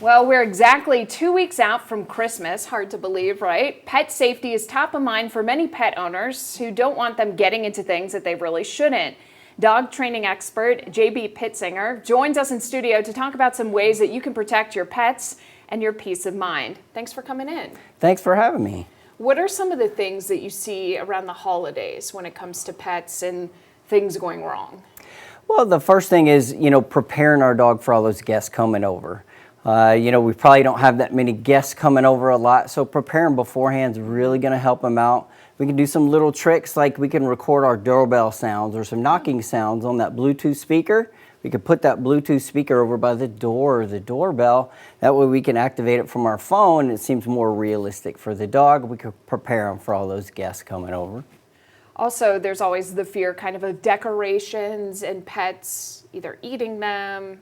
Well, we're exactly 2 weeks out from Christmas. Hard to believe, right? Pet safety is top of mind for many pet owners who don't want them getting into things that they really shouldn't. Dog training expert JB Pittsinger joins us in studio to talk about some ways that you can protect your pets and your peace of mind. Thanks for coming in. Thanks for having me. What are some of the things that you see around the holidays when it comes to pets and things going wrong? Well, the first thing is, preparing our dog for all those guests coming over. We probably don't have that many guests coming over a lot, so preparing beforehand is really going to help them out. We can do some little tricks, like we can record our doorbell sounds or some knocking sounds on that Bluetooth speaker. We could put that Bluetooth speaker over by the door or the doorbell. That way we can activate it from our phone. It seems more realistic for the dog. We could prepare them for all those guests coming over. Also, there's always the fear kind of decorations and pets either eating them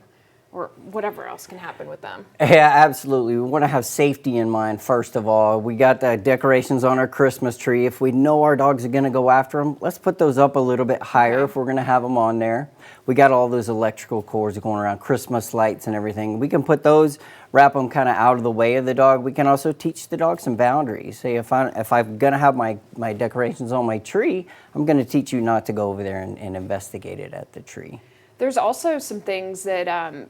or whatever else can happen with them. Yeah, absolutely. We want to have safety in mind, first of all. We got the decorations on our Christmas tree. If we know our dogs are going to go after them, let's put those up a little bit higher if we're going to have them on there. We got all those electrical cords going around, Christmas lights and everything. We can put those, wrap them kind of out of the way of the dog. We can also teach the dog some boundaries. Say, if I'm going to have my decorations on my tree, I'm going to teach you not to go over there and investigate it at the tree. There's also some things that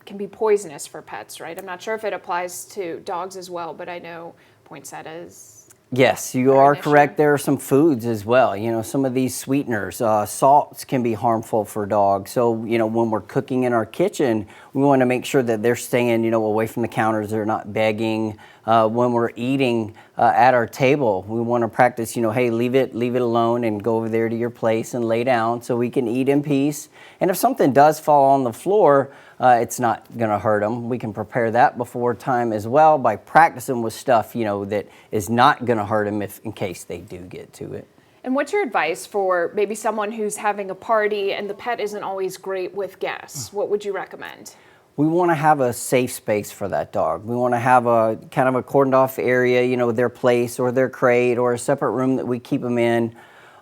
can be poisonous for pets, right? I'm not sure if it applies to dogs as well, but I know poinsettias. Yes, you are correct. There are some foods as well. Some of these sweeteners, salts can be harmful for dogs. So, when we're cooking in our kitchen, we want to make sure that they're staying, away from the counters. They're not begging. When we're eating at our table, we want to practice, hey, leave it alone and go over there to your place and lay down so we can eat in peace. And if something does fall on the floor, it's not going to hurt them. We can prepare that before time as well by practicing with stuff, that is not going to hurt them in case they do get to it. And what's your advice for maybe someone who's having a party and the pet isn't always great with guests? What would you recommend? We want to have a safe space for that dog. We want to have a kind of a cordoned off area, their place or their crate or a separate room that we keep them in.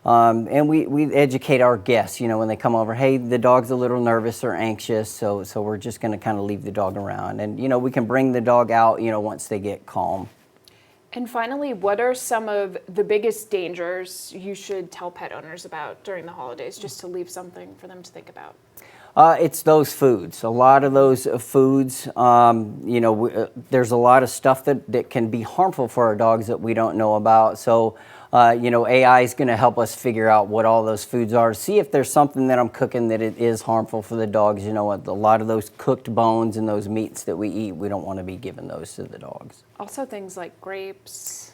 And we educate our guests, when they come over, hey, the dog's a little nervous or anxious, so we're just going to kind of leave the dog around. And, we can bring the dog out, once they get calm. And finally, what are some of the biggest dangers you should tell pet owners about during the holidays, just to leave something for them to think about? It's those foods. A lot of those foods, there's a lot of stuff that can be harmful for our dogs that we don't know about. So, AI is going to help us figure out what all those foods are. See if there's something that I'm cooking that it is harmful for the dogs. A lot of those cooked bones and those meats that we eat, we don't want to be giving those to the dogs. Also things like grapes,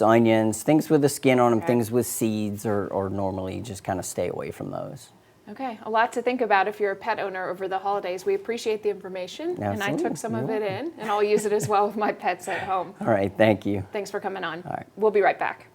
onions, things with the skin on them, things with seeds, or normally just kind of stay away from those. Okay, a lot to think about if you're a pet owner over the holidays. We appreciate the information, Absolutely. And I took some of it in, and I'll use it as well with my pets at home. All right, thank you. Thanks for coming on. All right. We'll be right back.